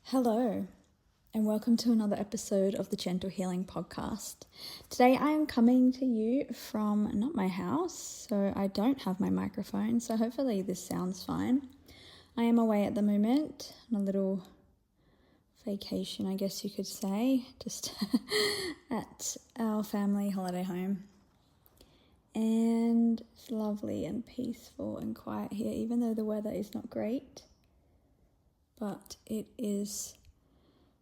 Hello, and welcome to another episode of the Gentle Healing Podcast. Today I am coming to you from not my house, so I don't have my microphone, so hopefully this sounds fine. I am away at the moment on a little vacation, I guess you could say, just at our family holiday home. And it's lovely and peaceful and quiet here, even though the weather is not great. But it is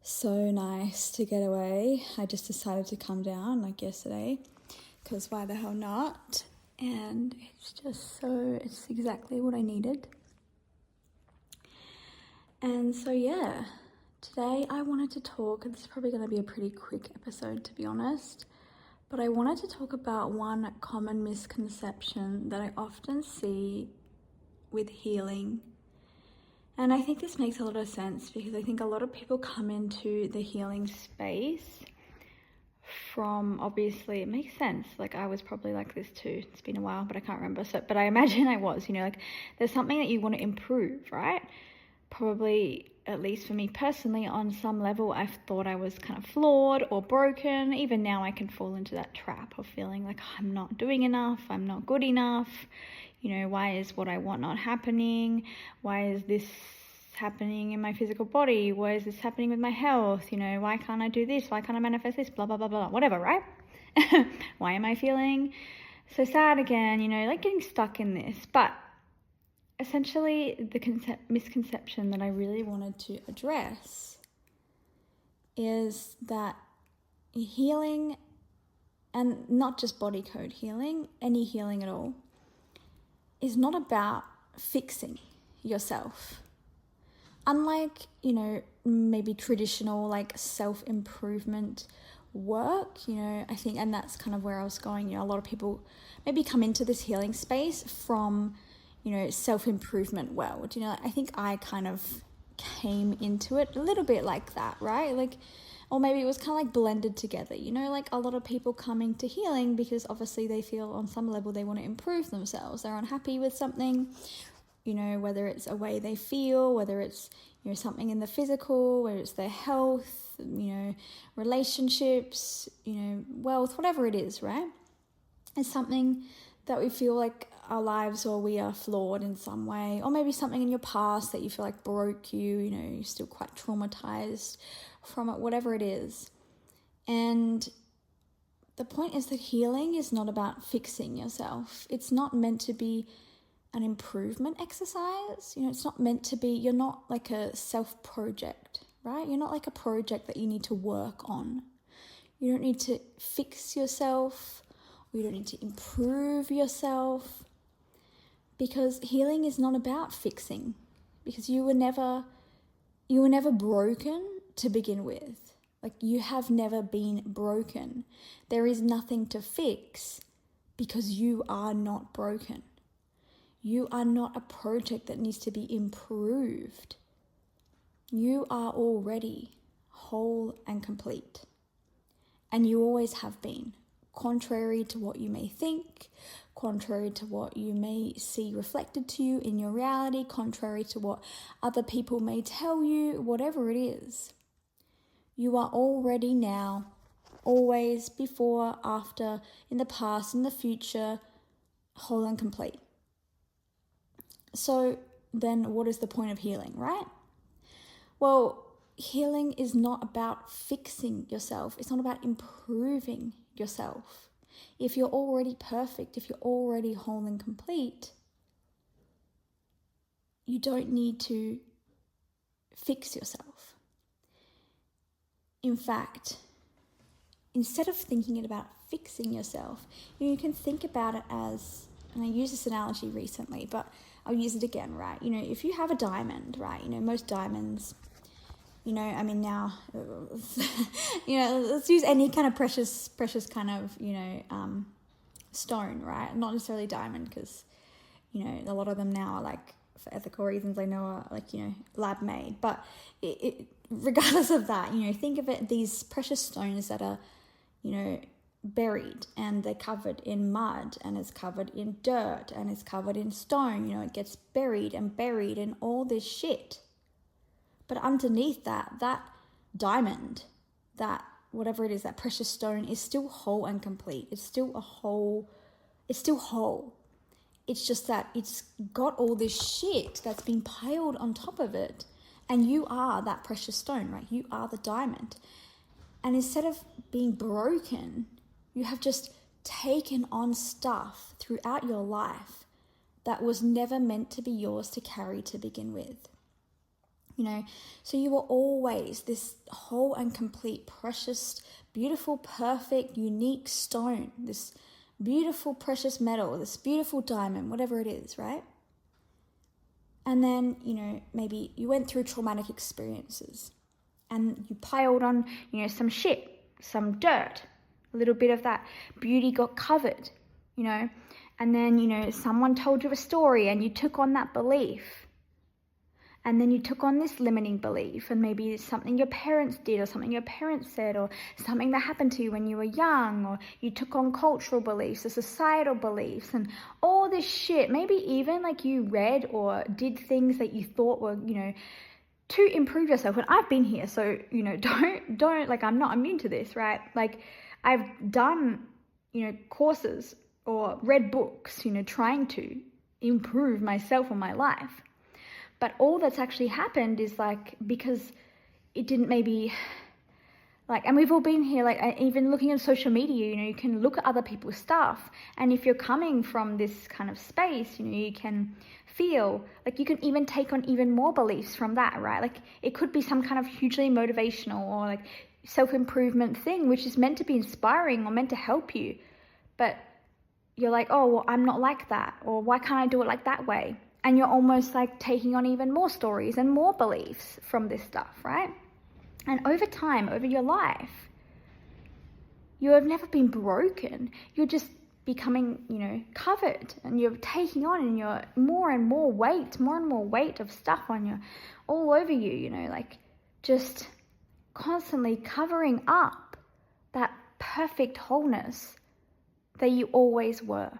so nice to get away. I just decided to come down like yesterday because why the hell not? And it's exactly what I needed. And so yeah, today I wanted to talk, and this is probably going to be a pretty quick episode to be honest, but I wanted to talk about one common misconception that I often see with healing. And I think this makes a lot of sense because I think a lot of people come into the healing space from, obviously, it makes sense. Like I was probably like this too. It's been a while, but I can't remember. But I imagine I was, like there's something that you want to improve, right? Probably, at least for me personally, on some level, I've thought I was kind of flawed or broken. Even now I can fall into that trap of feeling like I'm not doing enough, I'm not good enough. Why is what I want not happening? Why is this happening in my physical body? Why is this happening with my health? Why can't I do this? Why can't I manifest this? Blah, blah, blah, blah, whatever, right? Why am I feeling so sad again? Like getting stuck in this. But essentially the misconception that I really wanted to address is that healing, and not just body code healing, any healing at all, is not about fixing yourself. Unlike, maybe traditional like self-improvement work, I think, and that's kind of where I was going, a lot of people maybe come into this healing space from, self-improvement world. I think I kind of came into it a little bit like that, right? Like, or maybe it was kind of like blended together, like a lot of people come into healing because obviously they feel on some level they want to improve themselves. They're unhappy with something, whether it's a way they feel, whether it's, something in the physical, whether it's their health, relationships, wealth, whatever it is, right? It's something that we feel like our lives, or we are flawed in some way, or maybe something in your past that you feel like broke you, you're still quite traumatized from it, whatever it is. And the point is that healing is not about fixing yourself. It's not meant to be an improvement exercise. It's not meant to be, you're not like a self-project, right? You're not like a project that you need to work on. You don't need to fix yourself, or you don't need to improve yourself, because healing is not about fixing, because you were never broken to begin with. Like, you have never been broken. There is nothing to fix because you are not broken. You are not a project that needs to be improved. You are already whole and complete. And you always have been, contrary to what you may think, contrary to what you may see reflected to you in your reality, contrary to what other people may tell you, whatever it is. You are already now, always, before, after, in the past, in the future, whole and complete. So then what is the point of healing, right? Well, healing is not about fixing yourself. It's not about improving yourself. If you're already perfect, if you're already whole and complete, you don't need to fix yourself. In fact, instead of thinking it about fixing yourself, you can think about it as, and I used this analogy recently, but I'll use it again, right? If you have a diamond, right? Most diamonds, now, let's use any kind of precious kind of, stone, right? Not necessarily diamond, because, a lot of them now are like, for ethical reasons, I know are like, lab made. But regardless of that, think of it, these precious stones that are, buried, and they're covered in mud, and it's covered in dirt, and it's covered in stone. It gets buried and buried in all this shit. But underneath that diamond, that whatever it is, that precious stone is still whole and complete. It's still whole. It's just that it's got all this shit that's been piled on top of it. And you are that precious stone, right? You are the diamond. And instead of being broken, you have just taken on stuff throughout your life that was never meant to be yours to carry to begin with. So you were always this whole and complete, precious, beautiful, perfect, unique stone, this beautiful, precious metal, this beautiful diamond, whatever it is, right? And then, maybe you went through traumatic experiences and you piled on, some shit, some dirt, a little bit of that beauty got covered, and then, someone told you a story and you took on that belief. And then you took on this limiting belief, and maybe it's something your parents did or something your parents said or something that happened to you when you were young, or you took on cultural beliefs or societal beliefs and all this shit. Maybe even like you read or did things that you thought were, to improve yourself. And I've been here, so, don't like, I'm not immune to this, right? Like I've done, courses or read books, trying to improve myself or my life. But all that's actually happened is like, because it didn't maybe, like, and we've all been here, like, even looking at social media, you can look at other people's stuff. And if you're coming from this kind of space, you can feel like you can even take on even more beliefs from that, right? Like it could be some kind of hugely motivational or like self-improvement thing, which is meant to be inspiring or meant to help you. But you're like, oh, well, I'm not like that. Or why can't I do it like that way? And you're almost like taking on even more stories and more beliefs from this stuff, right? And over time, over your life, you have never been broken. You're just becoming, covered, and you're taking on and you're more and more weight of stuff on you, all over you, like just constantly covering up that perfect wholeness that you always were.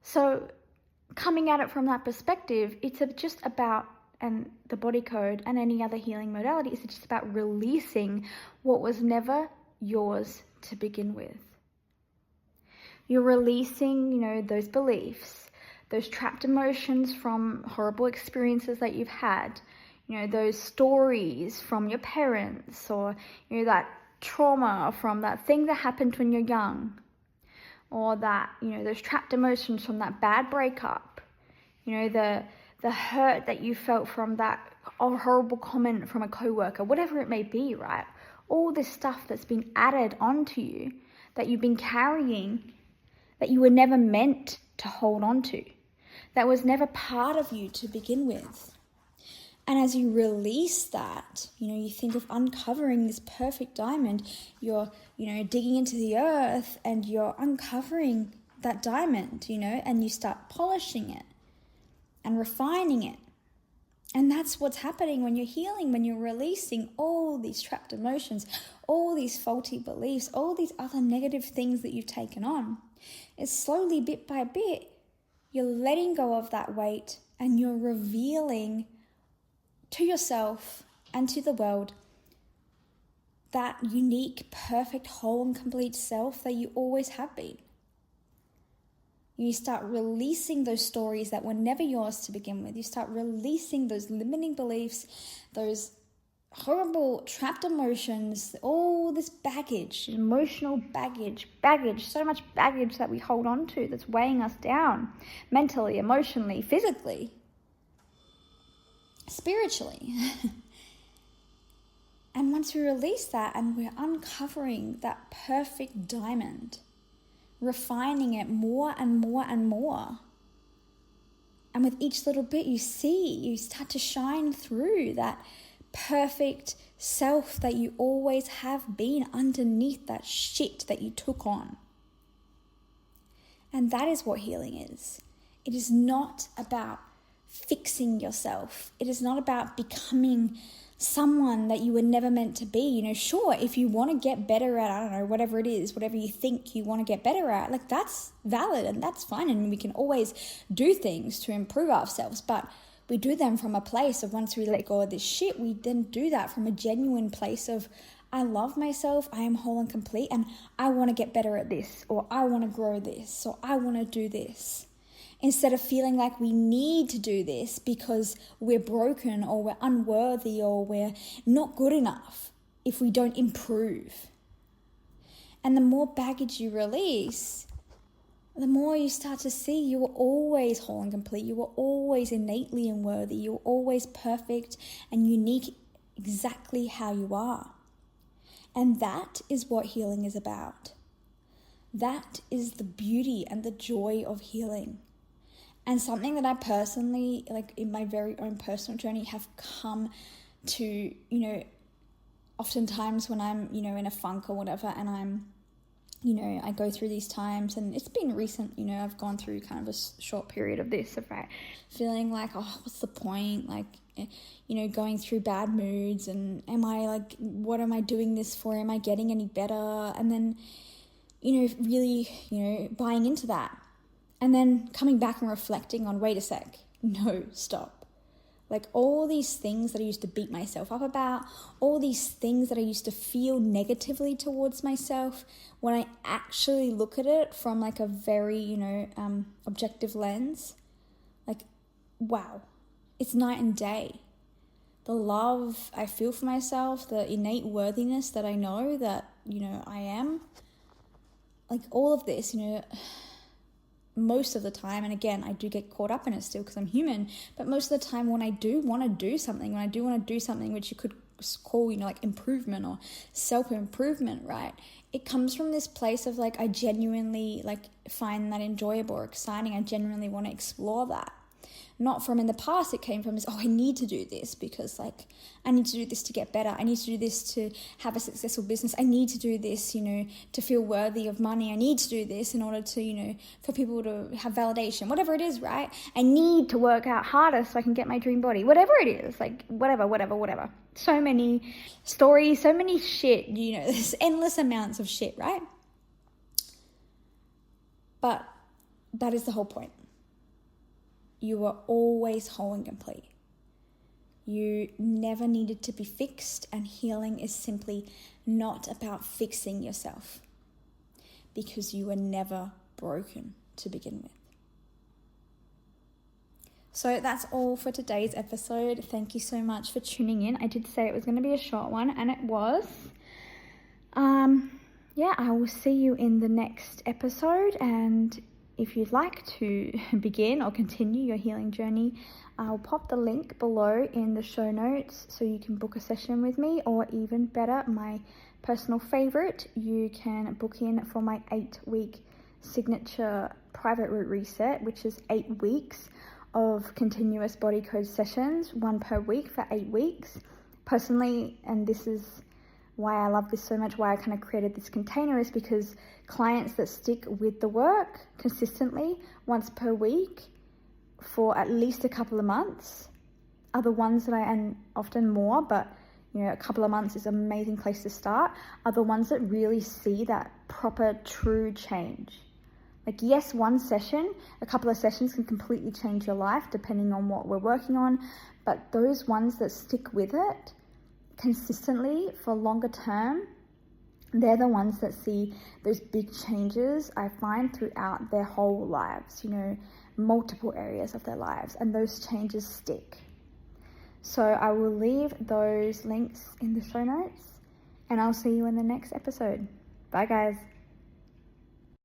So coming at it from that perspective, it's just about, and the body code and any other healing modality, is just about releasing what was never yours to begin with. You're releasing, those beliefs, those trapped emotions from horrible experiences that you've had, those stories from your parents, or, that trauma from that thing that happened when you're young. Or that, those trapped emotions from that bad breakup, the hurt that you felt from that horrible comment from a coworker, whatever it may be, right? All this stuff that's been added onto you, that you've been carrying, that you were never meant to hold on to, that was never part of you to begin with. And as you release that, you think of uncovering this perfect diamond, you're, digging into the earth and you're uncovering that diamond, and you start polishing it and refining it. And that's what's happening when you're healing, when you're releasing all these trapped emotions, all these faulty beliefs, all these other negative things that you've taken on. It's slowly, bit by bit, you're letting go of that weight and you're revealing to yourself and to the world that unique, perfect, whole and complete self that you always have been. You start releasing those stories that were never yours to begin with. You start releasing those limiting beliefs, those horrible trapped emotions, all this baggage, emotional baggage, so much baggage that we hold on to that's weighing us down mentally, emotionally, physically, spiritually. And once we release that and we're uncovering that perfect diamond, refining it more and more and more, and with each little bit you start to shine through that perfect self that you always have been underneath that shit that you took on. And that is what healing is. It is not about fixing yourself. It is not about becoming someone that you were never meant to be. Sure, if you want to get better at, I don't know, whatever it is, whatever you think you want to get better at, that's valid and that's fine. And we can always do things to improve ourselves. But we do them from a place of, once we let go of this shit, we then do that from a genuine place of, I love myself, I am whole and complete, and I want to get better at this, or I want to grow this, or I want to do this. Instead of feeling like we need to do this because we're broken, or we're unworthy, or we're not good enough if we don't improve. And the more baggage you release, the more you start to see you were always whole and complete. You were always innately and worthy. You were always perfect and unique exactly how you are. And that is what healing is about. That is the beauty and the joy of healing. And something that I personally, like in my very own personal journey, have come to, oftentimes when I'm, in a funk or whatever, and I'm, I go through these times, and it's been recent, I've gone through kind of a short period of this, right? Feeling like, oh, what's the point? Like, going through bad moods, and what am I doing this for? Am I getting any better? And then, really, buying into that. And then coming back and reflecting on, wait a sec, no, stop. Like all these things that I used to beat myself up about, all these things that I used to feel negatively towards myself, when I actually look at it from like a very, objective lens, like, wow, it's night and day. The love I feel for myself, the innate worthiness that I know that, I am, like all of this, most of the time, and again, I do get caught up in it still because I'm human, but most of the time when I do want to do something, which you could call, like improvement or self-improvement, right? It comes from this place of like, I genuinely like find that enjoyable or exciting. I genuinely want to explore that. Not from in the past, it came from this, I need to do this because like, I need to do this to get better. I need to do this to have a successful business. I need to do this, to feel worthy of money. I need to do this in order to, for people to have validation, whatever it is, right? I need to work out harder so I can get my dream body, whatever it is, like whatever. So many stories, so many shit, there's endless amounts of shit, right? But that is the whole point. You are always whole and complete. You never needed to be fixed, and healing is simply not about fixing yourself because you were never broken to begin with. So that's all for today's episode. Thank you so much for tuning in. I did say it was going to be a short one, and it was. I will see you in the next episode, and if you'd like to begin or continue your healing journey, I'll pop the link below in the show notes so you can book a session with me, or even better, my personal favorite, you can book in for my 8-week signature private root reset, which is 8 weeks of continuous body code sessions, 1 per week for 8 weeks. Personally, and this is why I love this so much, why I kind of created this container, is because clients that stick with the work consistently once per week for at least a couple of months are the ones that and often more, but a couple of months is an amazing place to start, are the ones that really see that proper true change. Like, yes, one session, a couple of sessions can completely change your life depending on what we're working on, but those ones that stick with it consistently for longer term, they're the ones that see those big changes, I find, throughout their whole lives, multiple areas of their lives, and those changes stick. So I will leave those links in the show notes, and I'll see you in the next episode. Bye, guys.